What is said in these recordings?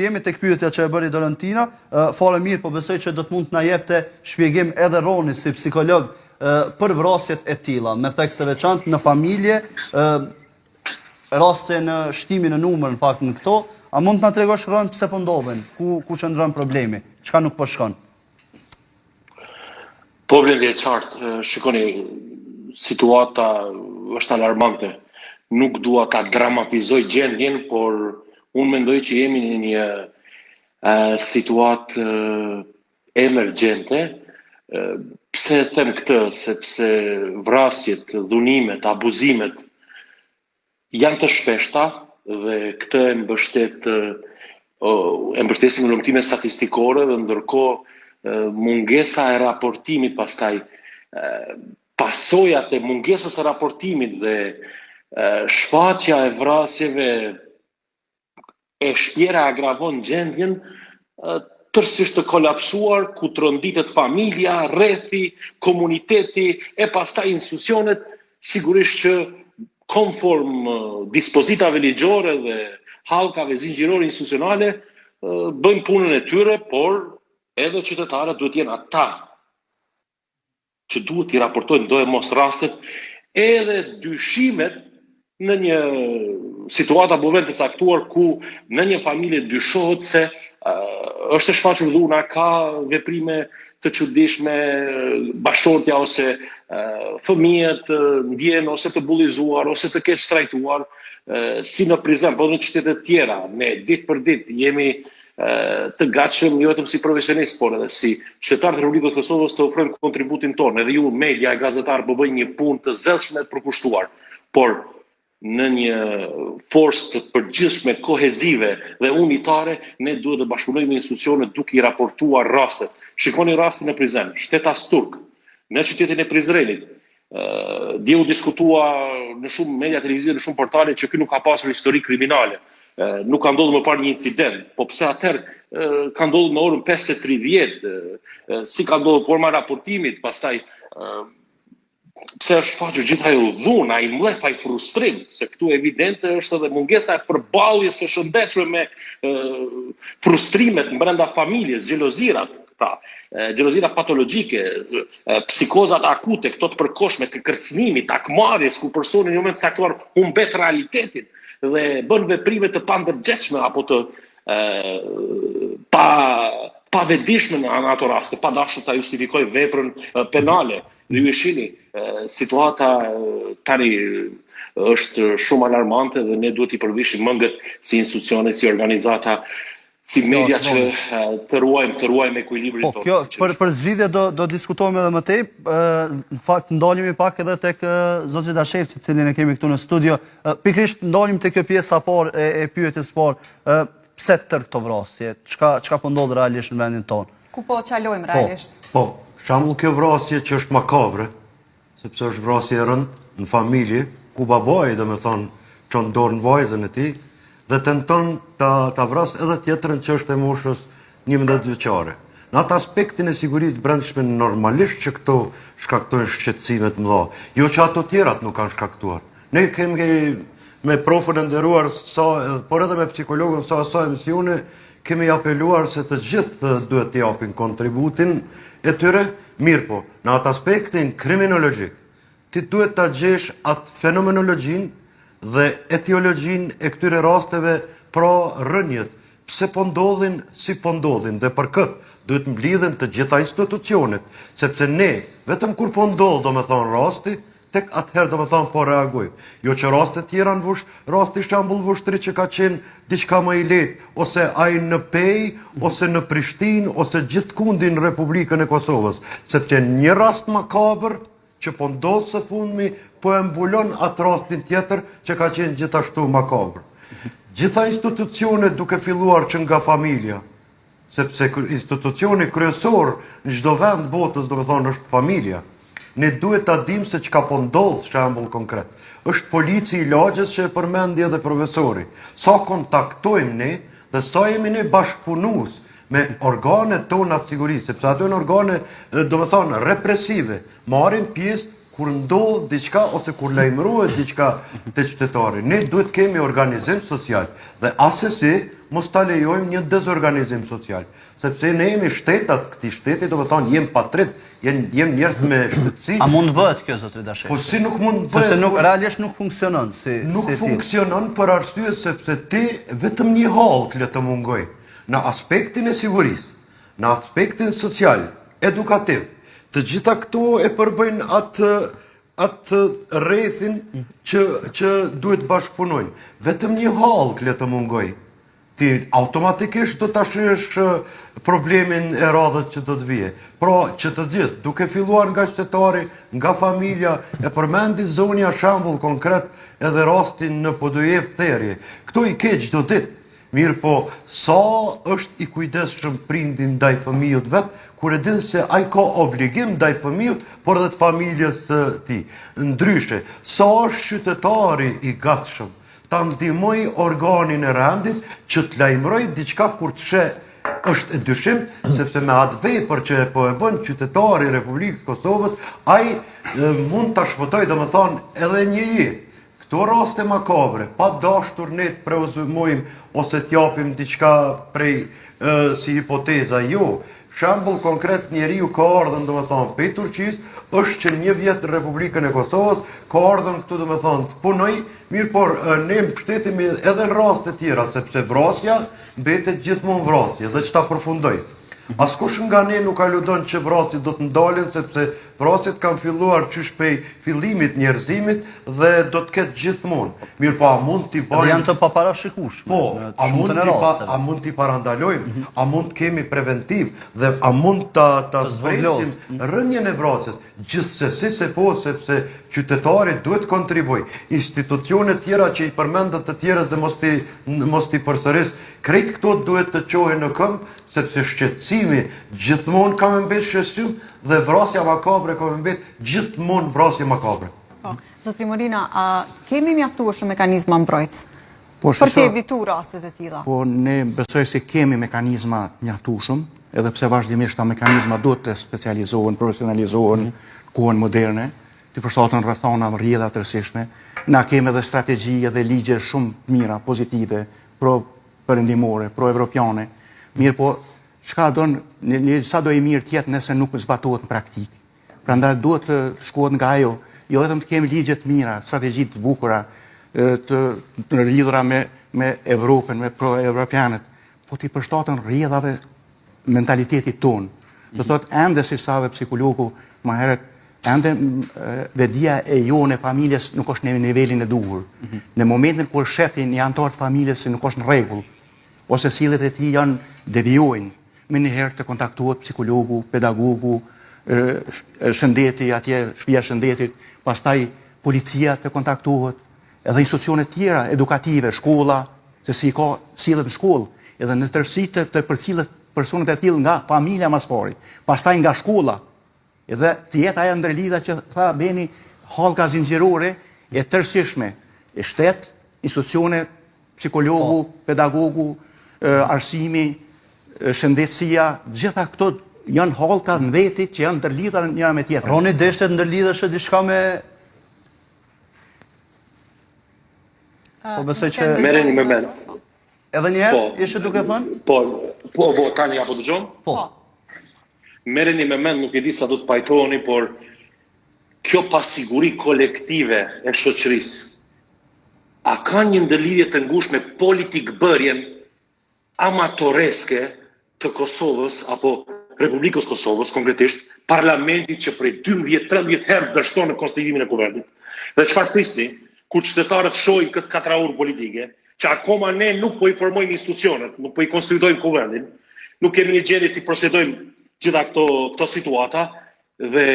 jemi tek pyetja që e bëri Dorentina, fare mirë, po besoj që do të mund të na jepte shpjegim edhe Roni si psikolog për vrasjet e tilla, me thekse veçantë në familje, raste në shtimin në numër në fakt në këto, a mund të na tregosh Ron pse po ndodhen, ku qëndron problemi, çka nuk po shkon? Problemi e qartë, shikoni, situata është alarmante. Nuk dua ta dramatizoj gjendjen, por unë mendoj që jemi në një situatë emergjente. Pse them këtë? Sepse vrasjet, dhunimet, abuzimet janë të shpeshta dhe këtë e mbështesim në lëmtime statistikore dhe ndërkohë mungesa e raportimit pastaj pasojat e mungesës së raportimit dhe shfaqja e vrasjeve e shpjera agravon gjendjen tërësisht të kolapsuar, ku tronditet familja, rrethi, komuniteti e pastaj institucionet, sigurisht që konform dispozitave ligjore dhe hallkave zinxhirore institucionale bëjnë punën e tyre, por edhe qytetarët duhet të jenë ata që duhet t'i raportojnë do e mos rastet edhe dyshimet në një situata moment të caktuar ku në një familje dyshohet se është e shfaqur dhuna, ka veprime të çuditshme, bashortja ose fëmijët ndjehen ose të bullizuar ose të keq trajtuar, si në prizren, po në qytete të tjera, ne ditë për ditë jemi të gatshëm jo vetëm si profesionist, por edhe si qytetarë të Republikës së Kosovës të ofrojmë kontributin tonë. Edhe ju, media e gazetarë, po bëjnë një punë të zellshme të përkushtuar, por në një forcë të përgjithshme, kohezive dhe unitare, ne duhet të bashkëpunojmë me institucionet duke i raportuar rastet. Shikoni rastin e Prizren, shtetas turk, në qytetin e Prizrenit. Dje u diskutua në shumë media televizive, në shumë portale që ky nuk ka pasur histori kriminale. Nuk ka ndodhur më parë një incident, po pse atëherë ka ndodhur në orën 5:30, si ka ndodhur forma raportimit, pastaj pse është shfaqur gjithë ajo dhunë, ai mllep, ai frustrim, se këtu evidente është edhe mungesa e përballjes së shëndetshme me frustrimet brenda familjes, xhelozirat, xhelozira patologjike, psikozat akute, këto të përkohshme, të kërcënimit, akmarrjes, ku personi në moment caktuar humbet realitetin dhe bën veprime të pandërgjeshme apo të pa vetëdijshme në ato raste, pa dashur ta justifikoj veprën penale. Dhe ju e shihni, situata tani është shumë alarmante dhe ne duhet i përvishim mëngët si institucione, si organizata, si media që të ruajmë ekuilibrin tonë. Kjo për zgjidhje do diskutojmë edhe më tej. Në fakt ndalemi pak edhe tek zoti Dashevci, cilin e kemi këtu në studio. Pikërisht ndalim tek kjo pjesa parë e pyetjes parë. Pse tërë këto vrasje? Çka po ndodh realisht në vendin tonë? Ku po qalojmë realisht? Po, shembull kjo vrasje që është makabre, sepse është vrasje e rëndë në familje, ku babai, domethënë, çon dorë në vajzën e tij dhe tenton ta vras edhe tjetrën që është e moshës 11 vjeçare. Në atë aspektin e sigurisë brendshme normalisht që këto shkaktojnë shqetësime të mëdha, jo që ato tjerat nuk kanë shkaktuar. Ne kemi me profën e nderuar, por edhe me psikologën sa emisione, kemi apeluar se të gjithë duhet të japin kontributin e tyre, mirë po, në atë aspektin kriminologjik, ti duhet ta gjesh atë fenomenologjin dhe etiologjin e këtyre rasteve, pra rënjet, pse po ndodhin, si po ndodhin, dhe për këtë duhet mblidhen të gjitha institucionet, sepse ne, vetëm kur po ndodh, do me thonë rasti, tek atëherë do me thonë po reagoj. Jo që rastet tjera në vush, rasti shembull vushtri që ka qenë diçka më i lehtë, ose ai në Pej, ose në Prishtinë, ose gjithkund në Republikën e Kosovës, sepse një rast makabër që po ndodh së fundmi, po e mbulon atë rastin tjetër që ka qenë gjithashtu makabër. Gjitha institucionet duke filluar që nga familja, sepse institucioni kryesor në çdo vend botës, do me thonë, është familja. Ne duhet ta dimë se çka po ndodh, shembull konkret. Është polici i lagjes që e përmendi edhe profesori. Sa kontaktojmë ne dhe sa jemi ne bashkëpunues me organet tona të sigurisë, sepse ato janë organe, do me thonë, represive, marrin pjesë kur ndodh diçka ose kur lajmërohet diçka te qytetari. Ne duhet kemi organizim social dhe asesi mos ta lejojmë një dezorganizim social. Sepse ne jemi shtetat këtij shteti, do të thonë jem patrit, jem njerëz me shtetësi. A mund bëhet kjo zotëri Dashefci? Po si nuk mund bëhet? Sepse realisht nuk funksionon Nuk funksionon për arsye sepse ti vetëm një hall le të mungoj në aspektin e sigurisë, në aspektin social, edukativ. Të gjitha këto e përbëjnë atë rrethin që duhet bashkëpunojnë. Vetëm një hall le të mungoj. Ti automatikisht do ta shihesh problemin e radhës që do të vije. Pra, që të gjithë, duke filluar nga qytetari, nga familja, e përmendi zonja shembull konkret edhe rastin në PDUE Therje. Këto i ke çdo ditë. Mirë po, sa është i kujdesshëm prindi ndaj fëmijët vet, kur e din se ai ka obligim ndaj fëmijët, por edhe të familjes së tij. Ndryshe, sa është qytetari i gatshëm ta ndihmoj organin e rendit që të lajmëroj diçka kur të sheh është e dyshim, sepse me atë vepër që po e bën qytetari i Republikës Kosovës, ai mund ta shpëtojë, domethënë, edhe një jetë. Këto raste makabre, pa dashur ne të preuzumojmë ose të japim diçka prej si hipoteza, jo. Shembull konkret njeriu ka ardhur domethënë prej Turqisë, është që një vjet në Republikën e Kosovës, ka ardhur këtu domethënë të punoj, mirë por ne mbështetemi edhe në raste tjera, sepse vrasja mbetet gjithmonë vrasje dhe ç'ta përfundoj. Askush nga ne nuk aludon që vrasjet do të ndalen, sepse vrasjet kanë filluar qysh prej fillimit njerëzimit dhe do të ketë gjithmonë. Mirë po, a mund t'i bëjmë... Dhe janë të paparashikueshme. Po, a mund t'i parandalojmë, a mund të kemi preventiv dhe a mund ta zbresim rënjën e vrasjes, gjithsesi se po, sepse qytetari duhet kontribuoj. Institucionet tjera që i përmendat të tjerës dhe mos t'i përsëris, krejt këto duhet të qohen në këmbë, sepse shqetësimi gjithmonë ka me mbet shqetësim dhe vrasja makabre ka me mbet gjithmonë vrasje makabre. Zotëri Morina, a kemi mjaftuar mekanizma mbrojtës për të evitur rastet e tilla? Po ne besoj se kemi mekanizma mjaftueshëm, edhe pse vazhdimisht ta mekanizma duhet të specializohen, profesionalizohen, kohën moderne, të përshtaten rrethana rrjedha të rëndësishme. Na kemi edhe strategji dhe ligje shumë mira, pozitive, pro-perëndimore, pro-evropiane. Mirë po, sa do i mirë tjetë nëse nuk zbatohet në praktikë. Prandaj duhet të shkohet nga ajo, jo vetëm të kemi ligje të mira, strategji të bukura, të lidhura me Evropën, me pro-evropianët, po t'i përshtaten rrjedhave mentalitetit tonë. Do thotë ende si sa dhe psikologu më herët, ende vedia e jone familjes nuk është në nivelin e duhur. Në momentin kur shetin një antar të familjes se nuk është në rregull, ose sillet e tij janë devijojnë, me njëherë të kontaktohet psikologu, pedagogu, shëndeti atje, shtëpia e shëndetit, pastaj policia të kontaktohet, edhe institucionet tjera edukative, shkolla, se si ka sillet në shkollë, edhe në tërësi të përcillet personat e tillë nga familja mas pari, pastaj nga shkolla, edhe të jetë ajo ndërlidha që tha Beni, hallka zinxhirore e tërësishme, e shtet, institucione, psikologu, pedagogu, arsimi, shëndetësia, gjitha këto janë hallka në veti që janë ndërlidhura njëra me tjetrën. Roni deshtet ndërlidhesh diçka me... Po besoj që... Merreni me mend. Edhe njëherë, ishe duke thënë? Po, tani apo dëgjon? Po. Merreni me mend, nuk e di sa do të pajtoheni, por kjo pasiguri kolektive e shoqërisë, a ka një ndërlidhje të ngushtë me politikbërjen amatoreske të Kosovës, apo Republikës Kosovës, konkretisht, parlamentit që prej 12-13 herë dështon në konstituimin e kuvendit. Dhe çfarë prisni, kur qytetarët shohin këtë katraur politike, që akoma ne nuk po i formojmë institucionet, nuk po i konstituojmë kuvendin, nuk kemi një gjendje të procedojmë gjitha këto situata, dhe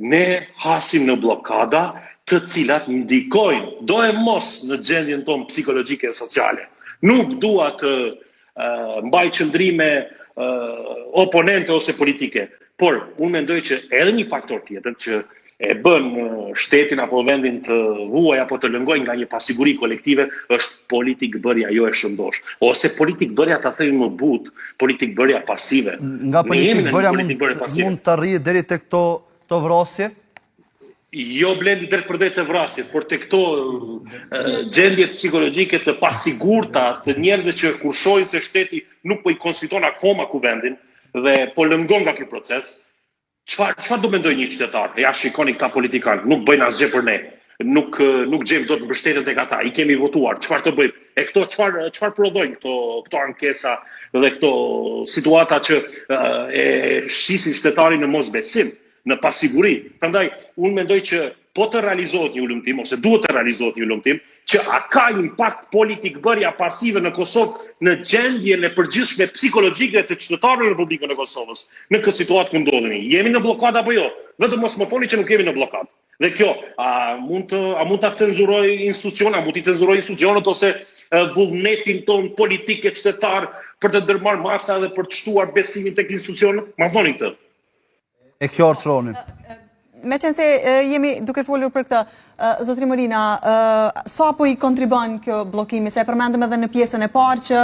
ne hasim në blokada të cilat ndikojnë, do e mos në gjendjen tonë psikologjike e sociale. Nuk dua të mbaj qëndrime oponente ose politike, por unë mendoj që edhe një faktor tjetër që e bën shtetin apo vendin të vuaj apo të lëngoj nga një pasiguri kolektive është politikbërja jo e shëndosh. Ose politikbërja ta themi më butë, politikbërja pasive. Nga politikbërja mund të arrijë deri tek këto vrasje? Jo blendi drejt për drejt të vrasjet, por të këto gjendjet psikologjike të pasigurta të njerëzve që kur shohin se shteti nuk po i konsiton akoma kuvendin dhe po lëngon nga ky proces, çfarë do mendoj një qytetar? Ja shikoni këta politikanë, nuk bëjnë asgjë për ne. Nuk gjejmë dot mbështetje tek ata. I kemi votuar. Çfarë të bëjmë? E këto çfarë prodhojnë këto ankesa dhe këto situata që e shisin qytetarin në mosbesim, në pasiguri. Prandaj unë mendoj që po të realizohet një ulëmtim ose duhet të realizohet një ulëmtim, që a ka impakt politik bërja pasive në Kosovë në gjendjen e përgjithshme psikologjike të qytetarëve në Republikën e Kosovës në këtë situatë ku ndodhemi. Jemi në blokadë apo jo? Vetëm mos më thoni që nuk jemi në blokadë. Dhe kjo, a mund ta cenzuroj institucionet, a mund t'i cenzuroj institucionet ose vullnetin ton politik e qytetar për të ndërmarrë masa dhe për të shtuar besimin tek institucionet? Ma thoni këtë. E qartë Froni. Me qenë se jemi duke folur për këtë, Zotri Morina, sa po i kontribon kjo bllokimi, se e përmendëm edhe në pjesën e parë që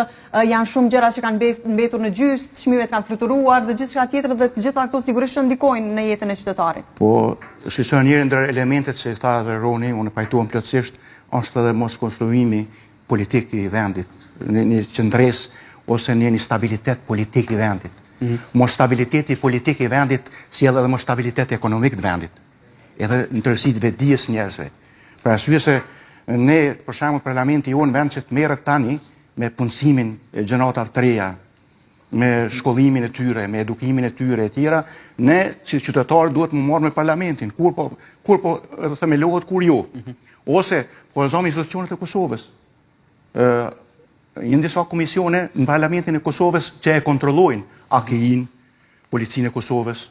janë shumë gjëra që kanë mbetur në gjysmë, çmimet kanë fluturuar dhe gjithçka tjetër dhe të gjitha këto sigurisht që ndikojnë në jetën e qytetarit. Po, shqyrë njëri ndër elementet që tha dhe Roni, unë pajtuam plotësisht, është edhe mos konstruimi politik i vendit, një qëndres ose një stabilitet politik i vendit. Mos stabiliteti politik i vendit sjell edhe mos stabilitet ekonomik të vendit. Edhe në tërësi të vetdijes njerëzve. Për arsye se ne, për shembull, parlamenti jonë vend që të merret tani me punësimin e gjenatave të reja, me shkollimin e tyre, me edukimin e tyre e tjera, ne si qytetarë duhet më marrë me parlamentin, kur po themelohet, kur jo. Ose forëzojmë institucionet e Kosovës. Një disa komisione në parlamentin e Kosovës që e kontrollojnë AKI-n, policinë e Kosovës,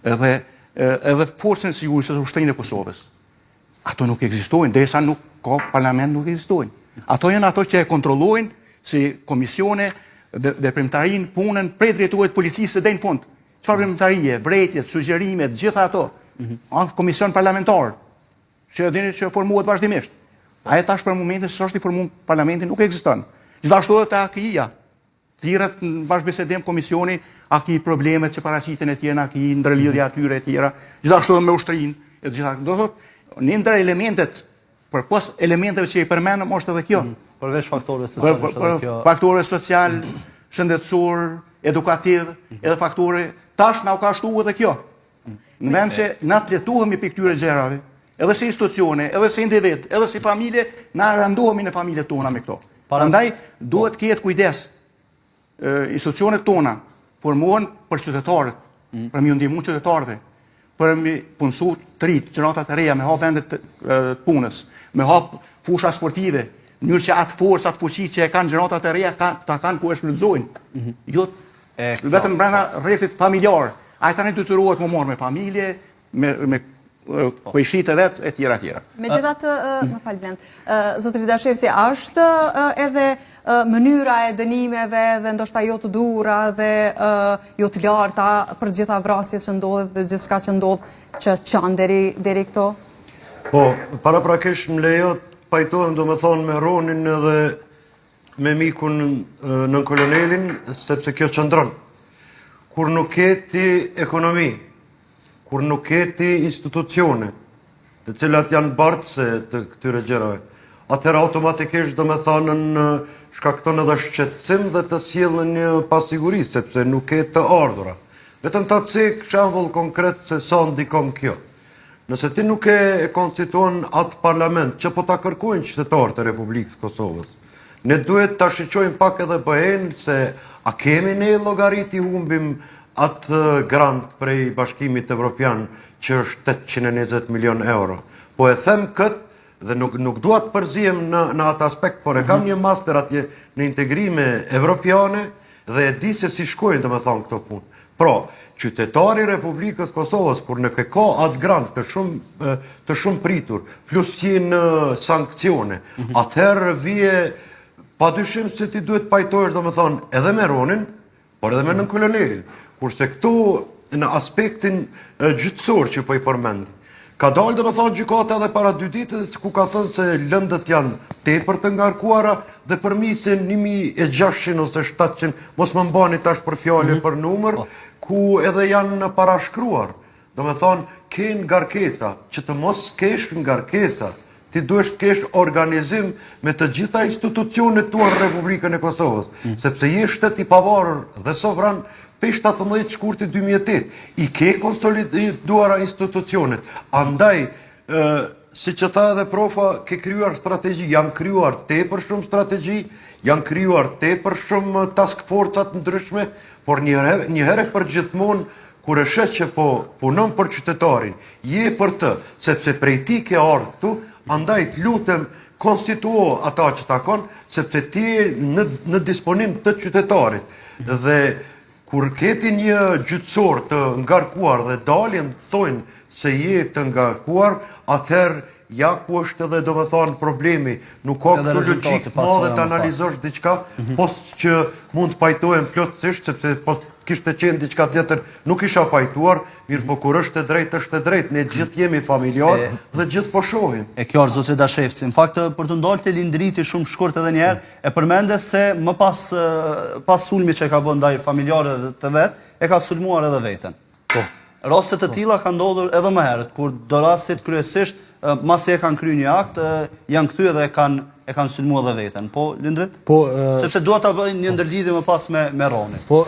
edhe forcën e sigurisë së ushtrisë e Kosovës. Ato nuk ekzistojnë, derisa nuk ka parlament, nuk ekzistojnë. Ato janë ato që e kontrollojnë si komisione dhe premtarinë punën prej drejtuarit policisë deri në fund. Çfarë premtarie, vrejtjet, sugjerimet, gjitha ato, komision parlamentar, që dini që formohet vazhdimisht. Ai tash për momentin se është i formuar parlamenti nuk ekziston. Gjithashtu edhe te AKI-ja. Tjerët në bashkëbisedim komisioni, AKI problemet që paraqiten e tjera, AKI ndërlidhja atyre e tjera, gjithashtu me ushtrinë, e gjitha. Do thotë, një ndër elementet, përpos elementeve që i përmendëm është edhe kjo. Përveç faktorëve social, është edhe kjo. Faktore social, shëndetësor, edukativ, edhe faktore tash na u ka shtuar edhe kjo. Në vend që na të letuhemi për këtyre gjërave, edhe si institucione, edhe si individ, edhe si familje, na randohemi në familjet tona me këto. Prandaj duhet ketë kujdes. Institucionet tona formohen për qytetarët, për mi ndihmu qytetarëve, për mi punësu të rritë, gjenatat e reja, me hap vendet të punës, me hap fusha sportive, në mënyrë që atë forcë, atë fuqi që e kanë gjenatat e reja, ta kanë ku e shfrytëzojnë. Jo, vetëm brenda rrethit familjar. Ai tani detyrohet më marrë me familje, me kujshit e vetë, e tjera tjera. Megjithatë, më fal Blend, Zotri Dashevci, është edhe mënyra e dënimeve dhe ndoshta jo të duhura dhe jo të larta për gjitha vrasjet që ndodhet dhe gjithçka që ndodh që çan deri këto? Po, paraprakisht më lejo të pajtohem domethënë me Ronin edhe me mikun nën kolonelin, sepse kjo qëndron. Kur nuk keti ekonomi, kur nuk keti institucione, të cilat janë bartëse të këtyre gjërave, atëherë automatikisht domethënë shkakton edhe shqetësim dhe të sjellën një pasiguri, sepse nuk ke të ardhura. Vetëm ta cek shembull konkret se sa ndikon kjo. Nëse ti nuk e konstituon atë parlament që po ta kërkojnë qytetarët e Republikës Kosovës, ne duhet ta shiqojmë pak edhe bëhen se a kemi ne llogarit i humbim atë grant prej Bashkimit Evropian që është 820 milion euro. Po e them këtë dhe nuk dua të përzihem në atë aspekt, por e kam një master atje në integrime evropiane dhe e di se si shkojnë domethënë këto punë. Pra, qytetari i Republikës Kosovës kur nuk e ka atë grant të shumë pritur, plus në sankcione, atëherë vije padyshim se ti duhet pajtohesh domethënë edhe me Ronin, por edhe me nën kolonelin. Kurse këtu në aspektin gjyqësor që po i përmend, ka dalë domethënë gjykata edhe para 2 ditë ku ka thënë se lëndët janë tepër të ngarkuara dhe përmisin 1600 ose 700, mos më mbani tash për fjalë për numër, ku edhe janë parashkruar. Do me thonë, ke ngarkesa, që të mos kesh ngarkesa, ti duhesh kesh organizim me të gjitha institucionet tua në Republikën e Kosovës, sepse je shtet i pavarur dhe sovran pe 17 shkurti 2008, i ke konsoliduara institucionet, andaj, si që tha edhe profa, ke kryuar strategji, janë kryuar tepër shumë strategji, janë kryuar tepër shumë task forcat ndryshme, por një herë për gjithmonë, kur e shet që po punon për qytetarin, je për të, sepse prej ti ke ardhur këtu, andaj të lutem konstituo ata që takon, sepse ti në disponim të qytetarit. Dhe kur keti një gjyqësor të ngarkuar dhe dalin thojnë se je të ngarkuar, atëherë ja ku është edhe do me thonë problemi, nuk ka këtë logjik madhe të analizosh diçka, post që mund të pajtohem plotësisht, sepse post kishte qenë diçka tjetër, nuk isha pajtuar, mirë po kur është e drejt, ne gjithë jemi familjar dhe gjithë po shohim. E kjo është zotri Dashevci. Në fakt, për të ndollë të lindriti shumë shkurt edhe njerë, e përmende se më pas sulmi që ka bën ndaj familjarëve të vetë, e ka sulmuar edhe veten. Rastet të tilla kanë ndodhur edhe më herët, kur do rastet kryesisht, masi e kanë kry një akt, janë këty edhe e kanë sulmuar edhe veten. Po, Lindrit? Sepse dua ta bëj një ndërlidhje më pas me Ronin. Po,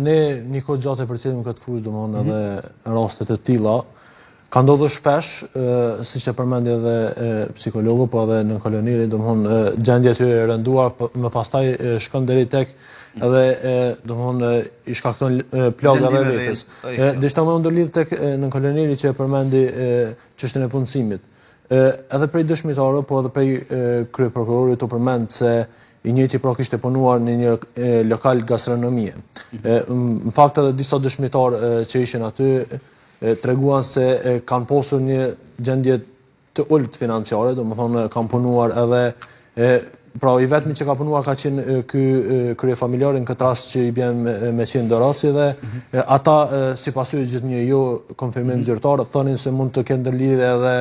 ne një kohë gjatë e përcjellim këtë fushë, domthonë edhe raste të tilla, ka ndodhur shpesh, siç e përmendi edhe psikologu, po edhe në koloniri, domthonë gjendja e tyre e rënduar, më pastaj shkon deri tek edhe domthonë i shkakton plaga dhe vetes. Dishta më ndërlidh tek në koloniri që e përmendi çështën e punësimit. Edhe prej dëshmitarëve, po edhe prej kryeprokurorit u përmend se i njëjti pra kishte punuar në një lokal gastronomie. Në fakt edhe disa dëshmitarë që ishin aty treguan se kanë posur një gjendje të ulët financiare, domethënë kanë punuar edhe pra i vetmi që ka punuar ka qenë ky kryefamiliari në këtë rast që i bjen me qenë dorasi dhe ata si pasojë gjithë një jo konfirmim zyrtar thonin se mund të kenë ndërlidhje edhe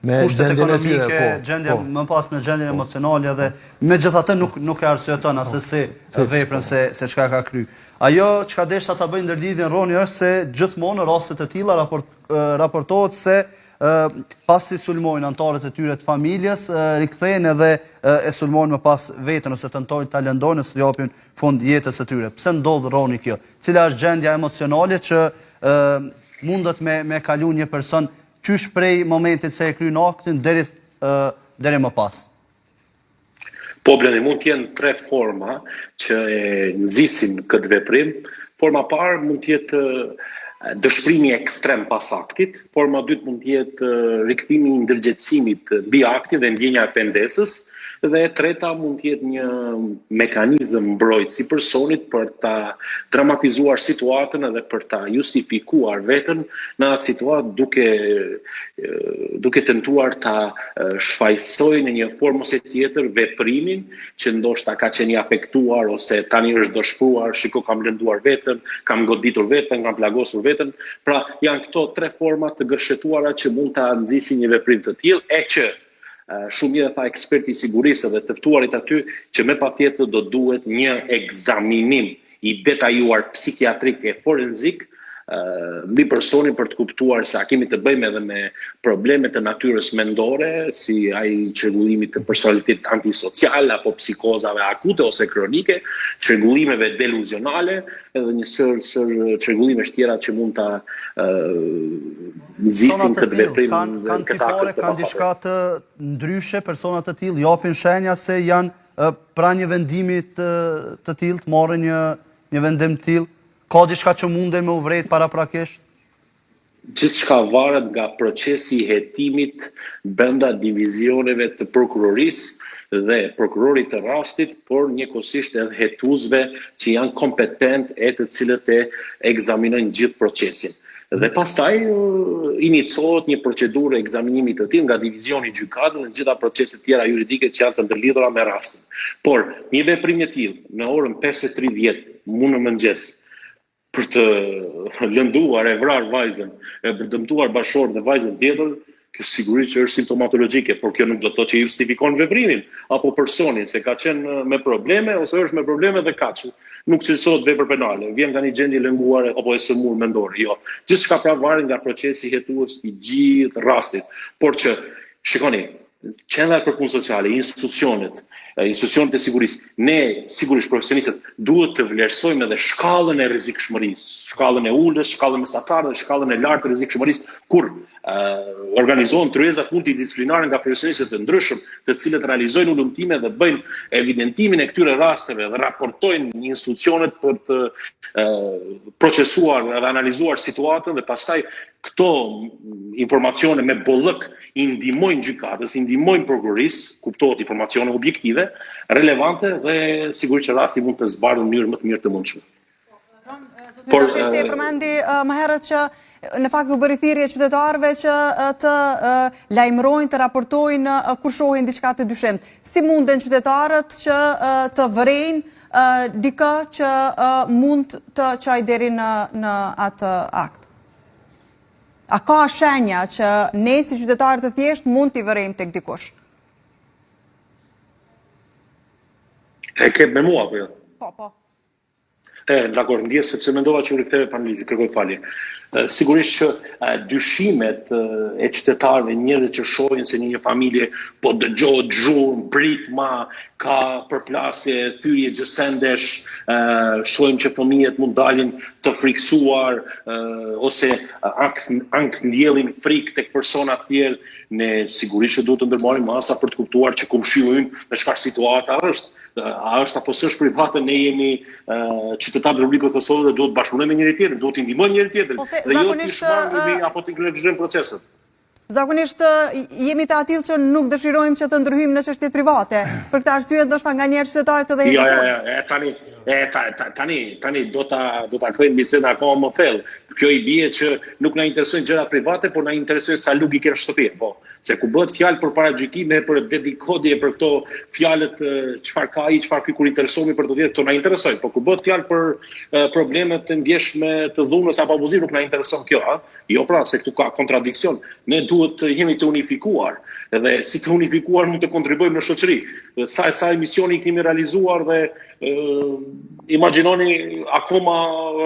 me gjendjen e tyre, gjendja më pas me gjendjen emocionale dhe megjithatë nuk e arsyeton asesi veprën se çka ka kryer. Ajo çka desha ta bëj ndërlidhjen Roni është se gjithmonë në raste të tilla raportohet se pasi sulmojnë antarët e tyre të familjes, rikthehen edhe e sulmojnë më pas veten ose tentojnë ta lëndojnë ose japin fund jetës së tyre. Pse ndodh Roni kjo? Cila është gjendja emocionale që mundet me kalu një person qysh prej momentit se e kryen aktin deri më pas? Problemi mund të jenë 3 forma që e nxisin këtë veprim. Forma parë mund të jetë dëshpërimi ekstrem pas aktit, forma dytë mund të jetë rikthimi i ndërgjegjësimit mbi aktin dhe ndjenja e pendesës, dhe e treta mund të jetë një mekanizëm mbrojtësi personit për ta dramatizuar situatën edhe për ta justifikuar veten në atë situatë duke tentuar ta shfaqsojë në një formë ose tjetër veprimin që ndoshta ka qenë i afektuar ose tani është dëshpëruar, shiko kam lënduar veten, kam goditur veten, kam plagosur veten. Pra janë këto 3 forma të gërshetuara që mund ta nxisin një veprim të tillë e që shumë mirë tha eksperti i sigurisë dhe të ftuarit aty që me patjetër do duhet një ekzaminim i detajuar psikiatrik e forenzik mbi personin për të kuptuar se a kemi të bëjmë edhe me probleme të natyrës mendore, si ai çrregullimi të personalitetit antisocial apo psikozave akute ose kronike, çrregullimeve deluzionale, edhe një sër çrregullimesh tjera që mund ta nxisin këtë veprim kanë tipore, kanë diçka të ndryshe, persona të tillë japin shenja se janë pra një vendimi të tillë, të marrin një vendim të tillë. Ka diçka që munde me u vrejt paraprakisht? Gjithçka varet nga procesi i hetimit brenda divizioneve të prokurorisë dhe prokurorit të rastit, por njëkohësisht edhe hetuesve që janë kompetent e të cilët e ekzaminojnë gjithë procesin. Dhe pastaj inicohet një procedurë ekzaminimit të tillë nga divizioni i gjykatës dhe gjitha proceset tjera juridike që janë të ndërlidhura me rastin. Por një veprim i tillë në orën 5:30 në mëngjes për të lënduar e vrar vajzën, e për dëmtuar bashkëshortën e vajzën tjetër, kjo sigurisht që është simptomatologjike, por kjo nuk do të thotë që justifikon veprimin apo personin se ka qenë me probleme ose është me probleme dhe kaq. Nuk cilësohet vepër penale, vjen nga një gjendje lënguare apo e sëmurë mendore, jo. Gjithçka pra varet nga procesi hetues i gjithë rastit. Por që shikoni, qendra për punë sociale, institucionet e sigurisë, ne sigurisht profesionistët duhet të vlerësojmë edhe shkallën e rrezikshmërisë, shkallën e ulës, shkallën mesatare dhe shkallën e lartë të rrezikshmërisë kur organizohen tryezat multidisciplinare nga profesionistët të ndryshëm, të cilët realizojnë ulëmtime dhe bëjnë evidentimin e këtyre rasteve dhe raportojnë në institucionet për të procesuar dhe analizuar situatën dhe pastaj këto informacione me bollëk i ndihmojnë gjykatës, i ndihmojnë prokurorisë, kuptohet informacione objektive, relevante dhe sigurisht që rasti mund të zbardhë në mënyrë më të mirë të mundshme. Por e përmendi më herët që në fakt u bëri thirrje qytetarëve që të lajmërojnë, të raportojnë kur shohin diçka të dyshimt. Si munden qytetarët që të vërejnë dikë që mund të çojë deri në atë akt? A ka shenja që ne si qytetarët të thjeshtë mund t'i vërejmë tek dikush? E ke me mua apo jo? Po. Dakor, ndjes sepse mendova që u riktheve panelizi, kërkoj falje. Sigurisht që dyshimet e qytetarëve, njerëzit që shohin se një familje po dëgjohet zhurmë, pritma, ka përplasje, thyrje gjësendesh, shohim që fëmijët mund dalin të friksuar ose ankth ndjellin frikë tek persona të tjerë, ne sigurisht që duhet të ndërmarrim masa për të kuptuar që komshiu ynë në çfarë situata është. A është apo s'është private, ne jemi qytetarë të Republikës së Kosovës dhe duhet të bashkëpunojmë me njëri tjetrin, duhet të ndihmojmë njëri tjetrin dhe jo të shmarrëmi apo të ignorojmë proceset. Zakonisht jemi të atill që nuk dëshirojmë që të ndryhyjmë në çështje private. Për këtë arsye ndoshta nganjëherë qytetarët edhe hezitojnë. Tani do ta kthejmë bisedën akoma më thellë. Kjo i bie që nuk na interesojnë gjërat private, por na interesojnë sa lugë ke në shtëpi, po. Se ku bëhet fjalë për paragjykime, për dedikodje, për këto fjalët çfarë ka ai, çfarë ky kur interesohemi për të vjetë, këto na interesojnë. Po ku bëhet fjalë për problemet të ndjeshme të dhunës apo abuzivit, nuk na intereson kjo, ha? Jo pra, se këtu ka kontradiksion. Ne duhet të jemi të unifikuar. Edhe si të unifikuar mund të kontribuojmë në shoqëri. Sa emisioni kemi realizuar dhe imagjinoni akoma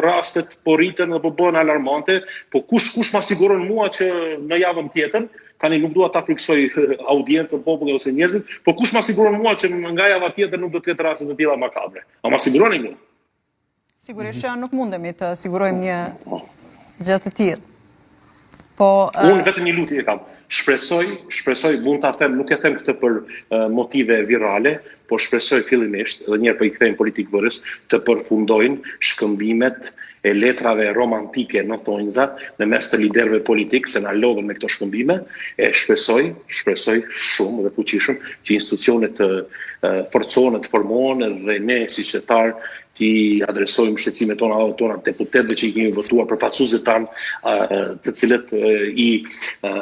rastet po rriten dhe po bëhen alarmante, po kush ma siguron mua që në javën tjetër, tani nuk dua ta friksoj audiencën, popullin ose njerëzit, po kush ma siguron mua që nga java tjetër nuk do të ketë raste të tilla makabre? A ma siguroni mua? Sigurisht që nuk mundemi të sigurojmë një gjë të tillë. Unë vetëm një lutje kam. Shpresoj, mund ta them, nuk e them këtë për motive virale, por shpresoj fillimisht, edhe njerë për i kthejmë politikë të përfundojnë shkëmbimet e letrave romantike në thonjza në mes të liderëve politikë se na lodhen me këto shkëmbime, e shpresoj shumë dhe fuqishëm që institucionet të forcohen, të formohen dhe ne si qytetar ti adresojmë shqetësimet tona deputetëve që i kemi votuar për pacuesit tanë, të cilët i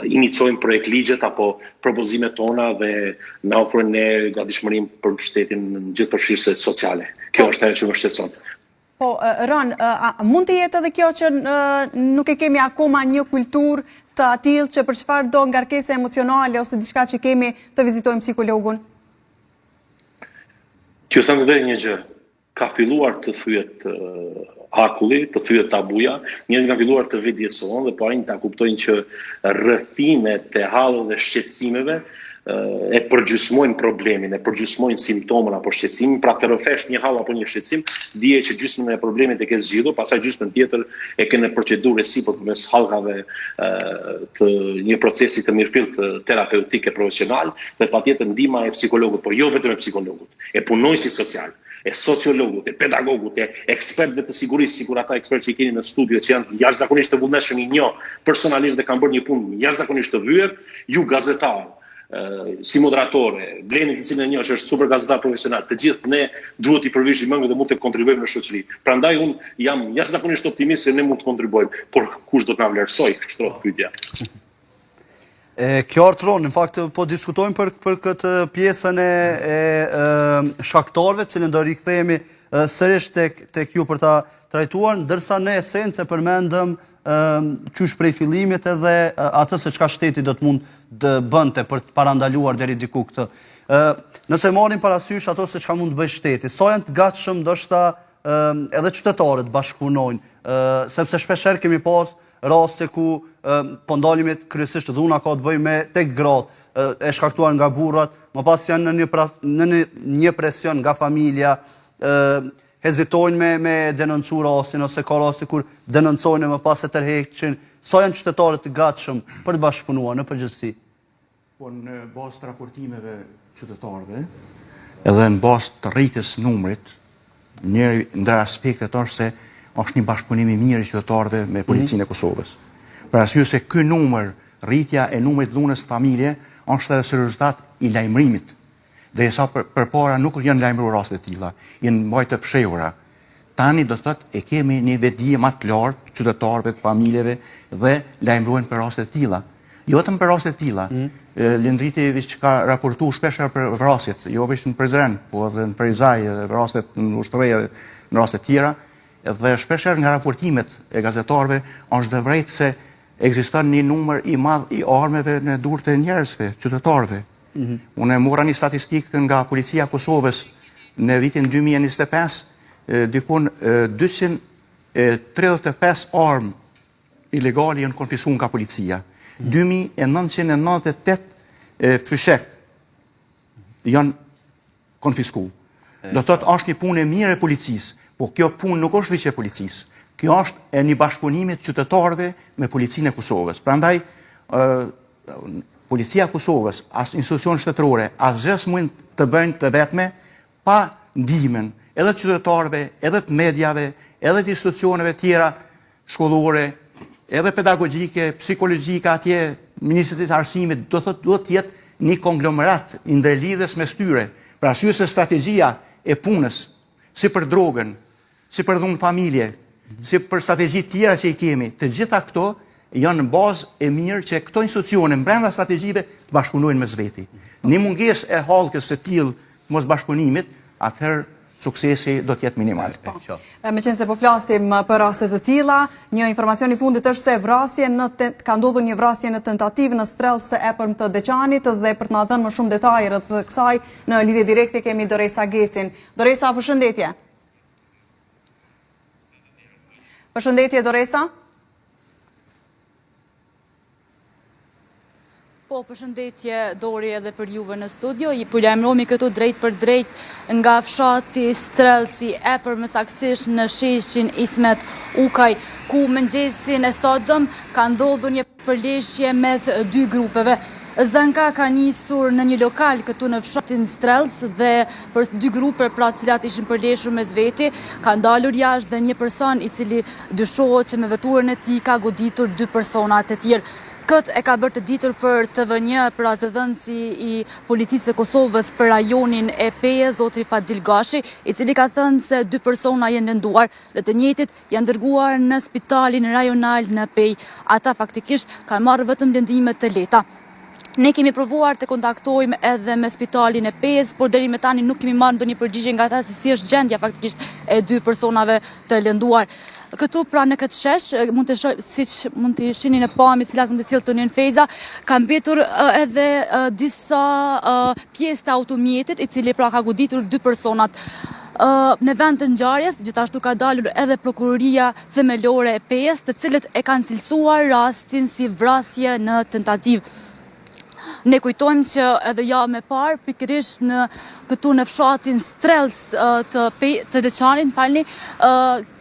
iniciojnë projekt ligjet apo propozimet tona dhe na ofrojnë ne gatishmërinë për mbështetjen në gjithë përfshirësitë sociale. Kjo është ajo që më shqetëson. Po, Ron, mund të jetë edhe kjo që nuk e kemi akoma një kulturë të atill që për çfarë do ngarkesë emocionale ose diçka që kemi të vizitojmë psikologun? Që them vetë një gjë, ka filluar të thyet akulli, të thyet tabuja, njerëzit kanë filluar të vëdjesohen dhe po ta kuptojnë që rrëfimet e hallëve dhe shqetësimeve e përgjysmojnë problemin, e përgjysmojnë simptomën apo shqetësimin, pra të rrëfesh një hall apo një shqetësim, dije që gjysmën e problemit e ke zgjidhur, pastaj gjysmën tjetër e ke në procedurë reciproke mes hallkave të një procesi të mirëfillt terapeutike profesional dhe patjetër ndihma e psikologut, por jo vetëm e psikologut, e punonjësit social, e sociologut, e pedagogut, e ekspertëve të sigurisë, sikur ata ekspertë që i keni në studio që janë jashtëzakonisht të vullnetshëm, i njoh personalisht dhe kanë bërë një punë jashtëzakonisht të vyer, ju gazetarë, si moderatore, Bleni të cilën e njoh që është super gazetar profesional, të gjithë ne duhet i përvishim mend dhe mund të kontribuojmë në shoqëri. Prandaj unë jam jashtëzakonisht optimist se ne mund të kontribuojmë, por kush do të na vlerësoj? Kështu pyetja. Kjo Ron, në fakt po diskutojmë për këtë pjesën e shkaktarëve, të cilën do rikthehemi sërish tek ju për ta trajtuar, ndërsa në esencë përmendëm qysh prej fillimit edhe atë se çka shteti do të mund të bënte për të parandaluar deri diku këtë. Nëse marrim parasysh ato se çka mund të bëjë shteti, sa janë të gatshëm ndoshta edhe qytetarët bashkëpunojnë, sepse shpeshherë kemi pas raste ku po ndalimet kryesisht dhuna ka të bëjë me tek gratë, e shkaktuar nga burrat, më pas janë në një presion nga familja, hezitojnë me denoncu rastin, ose ka raste kur denoncojnë e më pas e tërheqin. Sa janë qytetarët të gatshëm për të bashkëpunuar në përgjithësi? Po në bazë të raportimeve qytetarëve, edhe në bazë të rritjes numrit, njëri ndër aspektet është se është një bashkëpunim i mirë i qytetarëve me policinë e Kosovës. Për arsye se ky numër, rritja e numrit dhunës të familje, është edhe si rezultat i lajmërimit. Dhe sa përpara nuk janë lajmëruar raste të tilla, janë mbajtur të fshehura. Tani do thotë e kemi një vetdije më të lartë qytetarëve të familjeve dhe lajmërohen për raste të tilla. Jo vetëm për raste të tilla. Lindriti që ka raportuar shpesh për vrasjet, jo vetëm në Prizren, po edhe në Prizaj, rastet në ushtërria, në raste të tjera, dhe shpesh nga raportimet e gazetarëve është dhe vërejtë se ekziston një numër i madh i armëve në durët e njerëzve, qytetarëve. Unë mora një statistikë nga Policia e Kosovës në vitin 2025, dikun 235 armë ilegali janë konfiskuar nga policia. 2998 fyshek janë konfiskuar. Do thotë është një punë e mirë e policisë, po kjo punë nuk është veç e policisë. Kjo është e një bashkëpunimi të qytetarëve me policinë e Kosovës. Prandaj Policia e Kosovës, as institucion shtetërore, asgjë s'mund të bëjnë të vetme pa ndihmën edhe të qytetarëve, edhe të mediave, edhe të institucioneve tjera shkollore, edhe pedagogjike, psikologjike atje, Ministrit të Arsimit, duhet të jetë një konglomerat i ndërlidhjes mes tyre. Për arsye se strategjia e punës, si për drogën, si për dhunë familje, si për strategji tjera që i kemi, të gjitha këto janë në bazë e mirë që këto institucione brenda strategjive të bashkëpunojnë mes veti. Një mungesë e hallkës së tillë mos bashkëpunimit, atëherë suksesi do të jetë minimal. Meqense se po flasim për raste të tilla, një informacion i fundit është se ka ndodhur një vrasje në tentativë në Strellës së Epërm të Deçanit, dhe për të na dhënë më shumë detaje rreth kësaj në lidhje direkte kemi Doresa Gecin. Doresa, përshëndetje. Përshëndetje Doresa. Po, përshëndetje Dori edhe për juve në studio. I lajmërohemi këtu drejt për drejt nga fshati Strellësi Epërm, më saktësisht në sheshin Ismet Ukaj, ku mëngjesin e sotëm ka ndodhur një përleshje mes dy grupeve. Zënka ka nisur në një lokal këtu në fshatin Strellës dhe për dy grupe pra cilat ishin përleshur mes veti, ka ndalur jashtë dhe një person i cili dyshohet që me veturën e tij ka goditur dy persona të tjerë. Këtë e ka bërë të ditur për TV1 pra zëdhënësi i policisë e Kosovës për rajonin e Peje, zotri Fadil Gashi, i cili ka thënë se dy persona janë lënduar dhe të njëjtit janë dërguar në spitalin rajonal në Pejë. Ata faktikisht kanë marrë vetëm lëndime të lehta. Ne kemi provuar të kontaktojmë edhe me spitalin e Pejës, por deri me tani nuk kemi marrë ndonjë përgjigje nga ata se si është gjendja faktikisht e dy personave të lënduar. Këtu pra në këtë shesh, siç mund të shihni në pamje, cilat mund të sjellë Tonin Feza, ka mbetur edhe disa pjesë të automjetit, i cili pra ka goditur dy personat. Në vend të ngjarjes, gjithashtu ka dalur edhe prokuroria themelore e Pejës, të cilët e kanë cilësuar rastin si vrasje në tentativë. Ne kujtojmë që edhe javën e parë, pikërisht këtu në fshatin Strellës të Deçanit,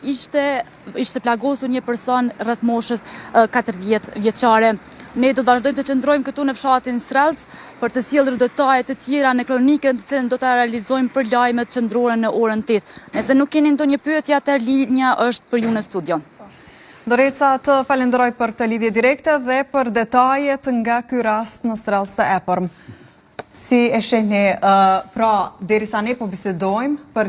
ishte plagosur një person rreth moshës 40 vjeçare. Ne do të vazhdojmë të qëndrojmë këtu në fshatin Strellës për të sjellur detaje të tjera në kronikën të cilën do ta realizojmë për lajmet qendrore në orën 8. Nëse nuk keni ndonjë pyetje, atëherë linja është për ju në studio. Doresa, të falenderoj për këtë lidhje direkte dhe për detajet nga ky rast në Strellën së Epërm. Si e shihni, pra derisa ne po bisedojmë për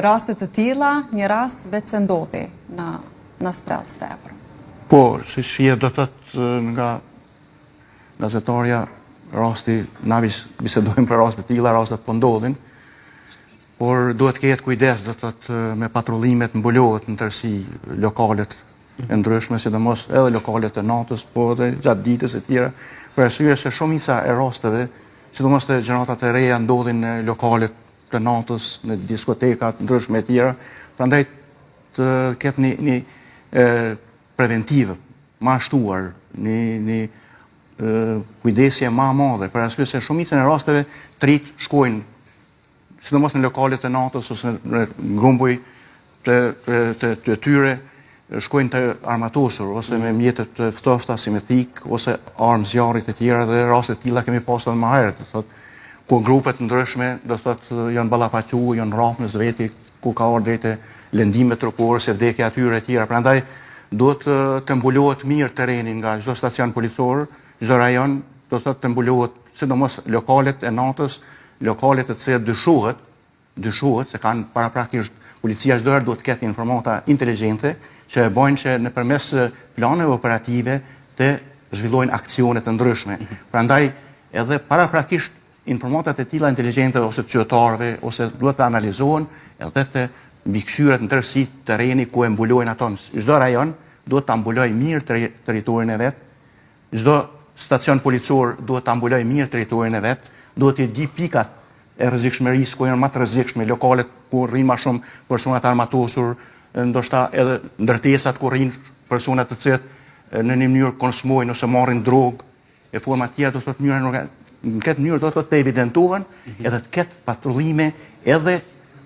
raste të tilla, një rast vetë se ndodhi në Strellën së Epërm. Po, si shije do thotë nga gazetarja, rasti na bisedojmë për raste të tilla, rastet po ndodhin, por duhet të ketë kujdes do thotë me patrullimet mbulohet në tërësi lokalet e ndryshme, sidomos edhe lokalet e natës, po edhe gjatë ditës e tjera, për arsye se shumica e rasteve, sidomos të gjëratat e reja ndodhin në lokalet të natës, në diskotekat ndryshme e tjera, prandaj të ketë një preventivë, ma shtuar, një kujdesje ma madhe, për arsye se shumicën e rasteve trit shkojnë, sidomos në lokalet të natës ose në grumbuj të tyre, shkojnë të armatosur, ose me mjetet të ftofta, si me thik, ose armë zjarrit e tjera, dhe raste të tilla kemi pasur edhe më herët, ku grupet ndryshme, do thotë janë ballafaqu, janë rrapë në zveti, ku ka ardhur deri te lëndime trupore, se vdekja atyre e tjera. Prandaj duhet të mbulohet mirë terreni nga çdo stacion policor, çdo rajon, do thotë të mbulohet sidomos lokalet e natës, lokalet të cilat dyshohet se kanë paraprakisht policia çdo herë duhet të ketë informata inteligjente që e bojnë që nëpërmes planeve operative të zhvillojnë aksione të ndryshme. Prandaj edhe paraprakisht informatat e tilla inteligjente ose të qytetarëve ose duhet të analizohen edhe të mbikëqyret në tërësi terreni ku e mbulojnë ato. Çdo rajon duhet ta mbulojë mirë territorin e vet. Çdo stacion policor duhet ta mbulojë mirë territorin e vet. Duhet të di pikat e rrezikshmërisë ku janë më të rrezikshme, lokalet ku rrin më shumë persona të armatosur, ndoshta edhe ndërtesat ku rrin persona të cilët në një mënyrë konsumojnë ose marrin drogë e forma të tjera, do thotë në këtë mënyrë do thotë të evidentohen edhe të ketë patrullime edhe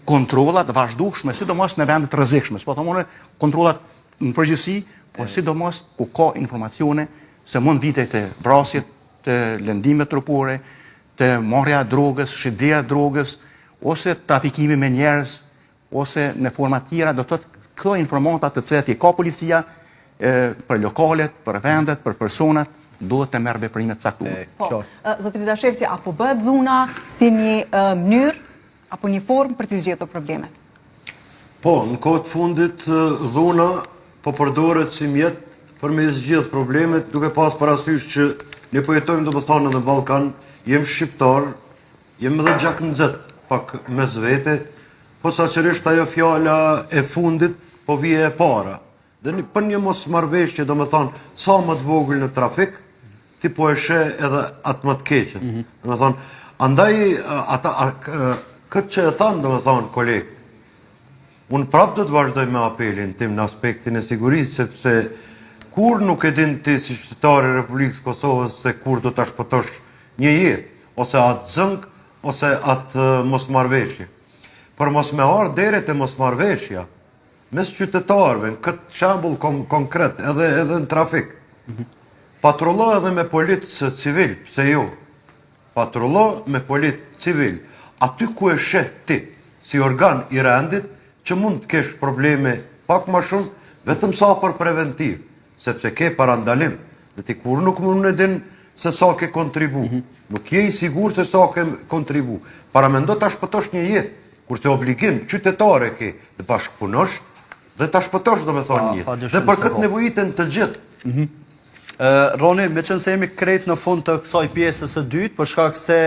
kontrollat vazhdueshme, sidomos në vende të rrezikshme. Po thonë kontrollat në përgjithësi, po sidomos ku ka informacione se mund vite të vrasjet, të lëndime trupore, të marrja drogës, shitblerja drogës, ose trafikimi me njerëz, ose në forma tjera, do thotë këto informata të cilat i ka policia për lokalet, për vendet, për personat, duhet të merr veprime të caktuara. Po, zotëri Dashevsi, apo bëhet dhuna si një mënyrë apo një formë për të zgjedhur problemet? Po, në kohë të fundit dhuna po përdoret si mjet për me zgjidh problemet, duke pas parasysh që ne po jetojmë domethënë në Ballkan, jem shqiptar, jem edhe gjak nxet pak mes vete, po saqërisht ajo fjala e fundit po vije e para. Dhe për një mosmarrveshje, domethënë, sa më të vogël në trafik, ti po e sheh edhe atë më të keqen. Domethënë, andaj këtë që e thanë, domethënë, kolegë, unë prapë do të vazhdoj me apelin tim në aspektin e sigurisë, sepse kur nuk e din ti si qytetar i Republikës Kosovës se kur do ta shpëtosh një jetë, ose atë zënk, ose atë mosmarrveshje. Për mos me ardhur deri te mosmarrveshja mes qytetarëve, në këtë shembull konkret, edhe në trafik. Patrullo edhe me policë civil, pse jo? Patrullo me policë civil. Aty ku e sheh ti, si organ i rendit, që mund të kesh probleme pak më shumë, vetëm sa për preventiv, sepse ke parandalim, dhe ti kur nuk mund në din se sa ke kontribu, nuk je i sigur se sa ke kontribu. Paramendo ta shpëtosh një jetë, kur të obligim qytetare ke dhe bashkëpunosh, dhe ta shpëtosh do me thonë një jetë. Dhe për këtë nevojiten të gjithë. Roni, me qënë se jemi krejt në fund të kësaj pjesës së dytë, për shkak se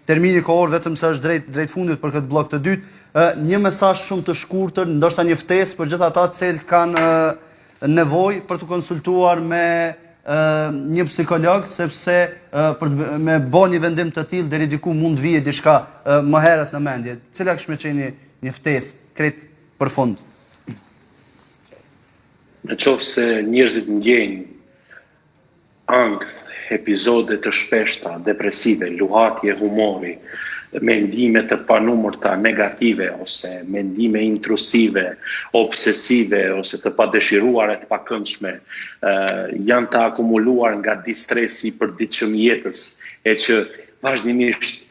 termini kohor vetëm se është drejt fundit për këtë blok të dytë, një mesazh shumë të shkurtër, ndoshta një ftesë për gjithë ata të cilët kanë nevojë për të konsultuar me një psikolog, sepse për me bën një vendim të tillë deri diku mund të vijë diçka më herët në mendje. Cila kishte qenë një ftesë krejt për fund? Në qoftë se njerëzit ndjejnë angth, epizode të shpeshta, depresive, luhatje humori, mendime të panumërta negative, ose mendime intrusive, obsesive, ose të padëshiruare, të pakëndshme, janë të akumuluar nga distresi për ditëshëm jetës, e që vazhdimisht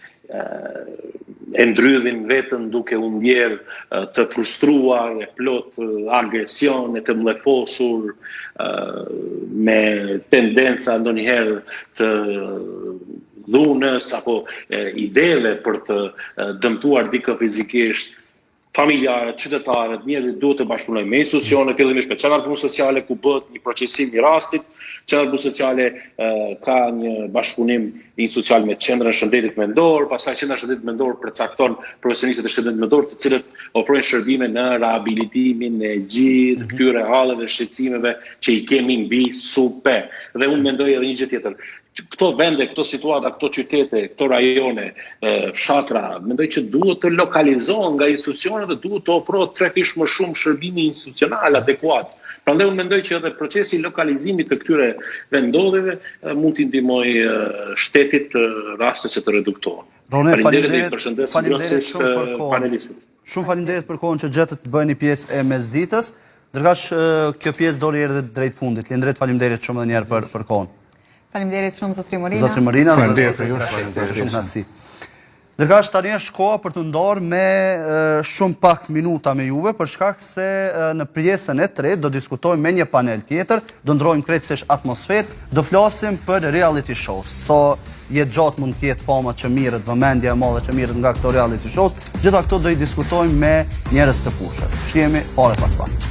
e ndrydhin vetën duke u ndjerë të frustruar, e plot agresion, e të mlefosur, me tendenca ndonjëherë të dhunës apo ideve për të dëmtuar dikë fizikisht, familjarët, qytetarët, njerëzit duhet të bashkëpunojnë me institucione, fillimisht me qendrat punë sociale ku bëhet një procesim i rastit. Qendrat punë sociale ka një bashkëpunim institucional me qendrën shëndetit mendor, pastaj qendra shëndetit mendor përcakton profesionistët e shëndetit mendor, të cilët ofrojnë shërbime në rehabilitimin e gjithë këtyre halleve, shqetësimeve që i kemi mbi supe. Dhe unë mendoj edhe një gjë tjetër. Këto vende, këto situata, këto qytete, këto rajone, fshatra, mendoj që duhet të lokalizohen nga institucionet dhe duhet të ofrohet 3 fish më shumë shërbimi institucional adekuat. Prandaj unë mendoj që edhe procesi i lokalizimit të këtyre vendodhjeve mund t'i ndihmojë shtetit raste që të reduktohen. Rone, Faleminderit shumë për kohën. Shumë faleminderit për kohën që gjetët të bëni pjesë e mesditës. Ndërkaq kjo pjesë doli edhe drejt fundit. Lindret, faleminderit shumë edhe një herë për kohën. Faleminderit shumë zotri Morina. Zotri Morina, faleminderit ju, shumë knatësi. Ndërkaq tani është koha për të ndarë me shumë pak minuta me juve, për shkak se në pjesën e tretë do diskutojmë me një panel tjetër, do ndrojmë krejtësisht atmosferë, do flasim për reality shows. Sa jetë gjatë mund të jetë fama që mirët, vëmendja e madhe që mirët nga këto reality shows, gjitha këto do i diskutojmë me njerëz të fushës. Shihemi fare pas pak.